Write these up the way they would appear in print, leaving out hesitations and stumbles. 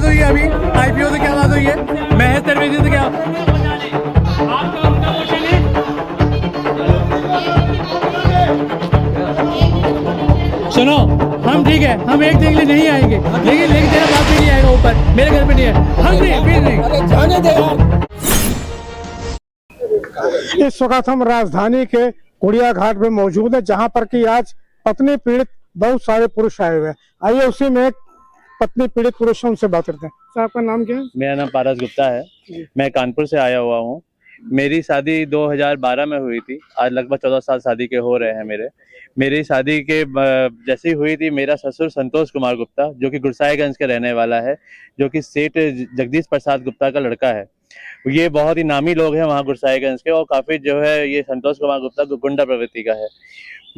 हुई है अभी आईपीओ से क्या बात हुई है, महज तरवेदी से क्या? सुनो, हम ठीक है, हम एक दिन के लिए नहीं आएंगे, लेकिन तेरा बाप भी नहीं आएगा ऊपर, मेरे घर पे नहीं है, हम नहीं, फिर नहीं। अरे जाने दे यार। इस वक्त हम राजधानी के कुड़िया घाट में मौजूद है, जहां पर कि आज पत्नी पीड़ित बहुत सारे पुरुष आए हुए हैं। आइए उसी में एक पत्नी पीड़ित पुरुष उनसे बात करते हैं। सर, आपका नाम क्या है? मेरा नाम पारस गुप्ता है, मैं कानपुर से आया हुआ हूँ। मेरी शादी 2012 में हुई थी, आज लगभग 14 साल शादी के हो रहे हैं मेरी शादी के जैसी हुई थी, मेरा ससुर संतोष कुमार गुप्ता, जो कि गुरसाईगंज के रहने वाला है, जो कि सेठ जगदीश प्रसाद गुप्ता का लड़का है। ये बहुत ही नामी लोग हैं वहाँ गुरसाईगंज के, और काफी जो है ये संतोष कुमार गुप्ता गुंडा प्रवृत्ति का है।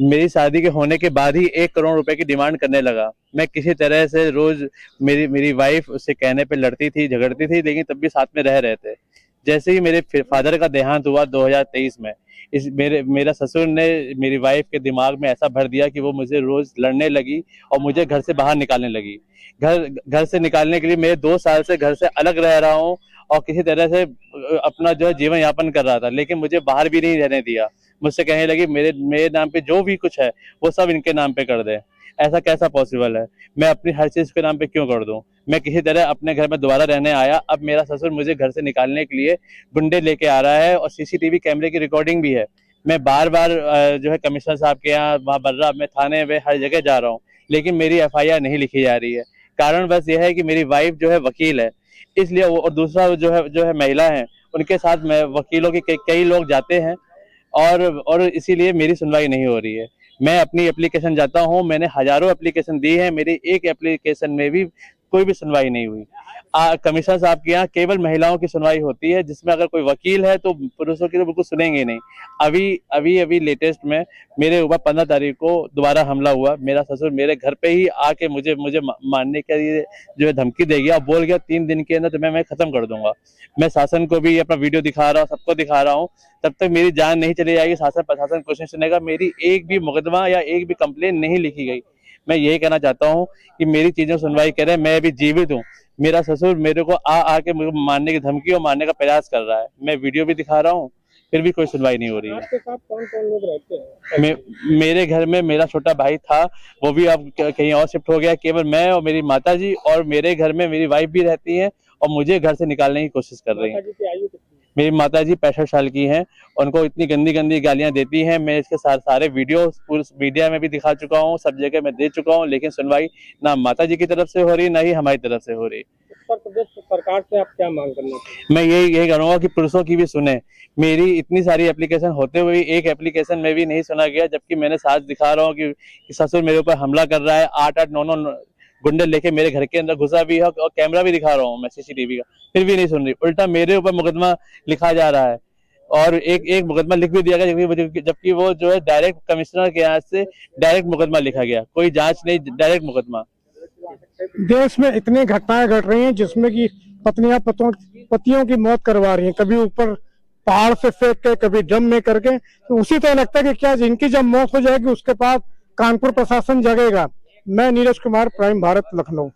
मेरी शादी के होने के बाद ही 1 करोड़ रुपए की डिमांड करने लगा। मैं किसी तरह से रोज मेरी वाइफ उससे कहने पे लड़ती थी, झगड़ती थी, लेकिन तब भी साथ में रह रहे थे। जैसे ही मेरे फादर का देहांत हुआ 2023 में, मेरा ससुर ने मेरी वाइफ के दिमाग में ऐसा भर दिया कि वो मुझे रोज लड़ने लगी और मुझे घर से बाहर निकालने लगी। घर से निकालने के लिए मैं 2 साल से घर से अलग रह रहा हूँ और किसी तरह से अपना जो है जीवन यापन कर रहा था, लेकिन मुझे बाहर भी नहीं रहने दिया। मुझसे कहने लगी मेरे नाम पे जो भी कुछ है वो सब इनके नाम पे कर दे। ऐसा कैसा पॉसिबल है? मैं अपनी हर चीज के नाम पे क्यों कर दूं? मैं किसी तरह अपने घर में दोबारा रहने आया। अब मेरा ससुर मुझे घर से निकालने के लिए गुंडे लेके आ रहा है और सीसीटीवी कैमरे की रिकॉर्डिंग भी है। मैं बार बार जो है कमिश्नर साहब के यहाँ, वहाँ बर्रा में, थाने में, हर जगह जा रहा हूँ, लेकिन मेरी FIR नहीं लिखी जा रही है। कारण बस यह है कि मेरी वाइफ जो है वकील है, इसलिए और दूसरा जो है महिला है, उनके साथ में वकीलों के कई लोग जाते हैं और इसीलिए मेरी सुनवाई नहीं हो रही है। मैं अपनी एप्लीकेशन जाता हूं, मैंने हजारों एप्लीकेशन दी है, मेरी एक एप्लीकेशन में भी कोई भी सुनवाई नहीं हुई। कमिश्नर साहब के यहाँ केवल महिलाओं की सुनवाई होती है, जिसमें अगर कोई वकील है तो पुरुषों की तो बिल्कुल सुनेंगे नहीं। अभी लेटेस्ट में मेरे ऊपर 15 तारीख को दोबारा हमला हुआ। मेरा ससुर मेरे घर पे ही आके मुझे मारने के लिए जो है धमकी दे गया, बोल गया 3 दिन के अंदर तुम्हें मैं खत्म कर दूंगा। मैं शासन को भी अपना वीडियो दिखा रहा हूँ, सबको दिखा रहा हूँ, तब तक मेरी जान नहीं चली जाएगी। शासन प्रशासन कोशिश सुनेगा, मेरी एक भी मुकदमा या एक भी कंप्लेन नहीं लिखी गई। मैं यही कहना चाहता हूँ कि मेरी चीजों सुनवाई करें। मैं अभी जीवित हूँ, मेरा ससुर मेरे को आके मुझे मारने की धमकी और मारने का प्रयास कर रहा है। मैं वीडियो भी दिखा रहा हूँ, फिर भी कोई सुनवाई नहीं हो रही है। आपके साथ कौन-कौन लोग रहते हैं? मेरे घर में मेरा छोटा भाई था, वो भी अब कहीं और शिफ्ट हो गया। केवल मैं और मेरी माताजी, और मेरे घर में मेरी वाइफ भी रहती है और मुझे घर से निकालने की कोशिश कर रही है। मेरी माताजी 65 साल की हैं, उनको इतनी गंदी गंदी गालियां देती हैं। मैं इसके सारे वीडियो पूरे मीडिया में भी दिखा चुका हूं, सब जगह मैं दे चुका हूं, लेकिन सुनवाई ना माताजी की तरफ से हो रही, ना ही हमारी तरफ से हो रही। उत्तर प्रदेश सरकार से आप क्या मांग करना चाहिए? मैं यही करूंगा कि पुरुषों की भी सुने। मेरी इतनी सारी एप्लीकेशन होते हुए एक एप्लीकेशन में भी नहीं सुना गया, जबकि मैंने साथ दिखा रहा हूँ कि ससुर मेरे ऊपर हमला कर रहा है। 8-8, 9-9 गुंडे लेके मेरे घर के अंदर घुसा भी है और कैमरा भी दिखा रहा हूँ मैं CCTV का, फिर भी नहीं सुन रही। उल्टा मेरे ऊपर मुकदमा लिखा जा रहा है और एक मुकदमा लिख भी दिया गया, जबकि वो जो है डायरेक्ट कमिश्नर के यहाँ से डायरेक्ट मुकदमा लिखा गया, कोई जांच नहीं, डायरेक्ट मुकदमा। देश में इतनी घटनाएं घट रही हैं जिसमें कि पत्नियां पतियों की मौत करवा रही हैं, कभी ऊपर पहाड़ से फेंक के, कभी ड्रम में करके। तो उसी तरह लगता है कि क्या इनकी जब मौत हो जाएगी उसके बाद कानपुर प्रशासन जगेगा। मैं नीरज कुमार, प्राइम भारत, लखनऊ।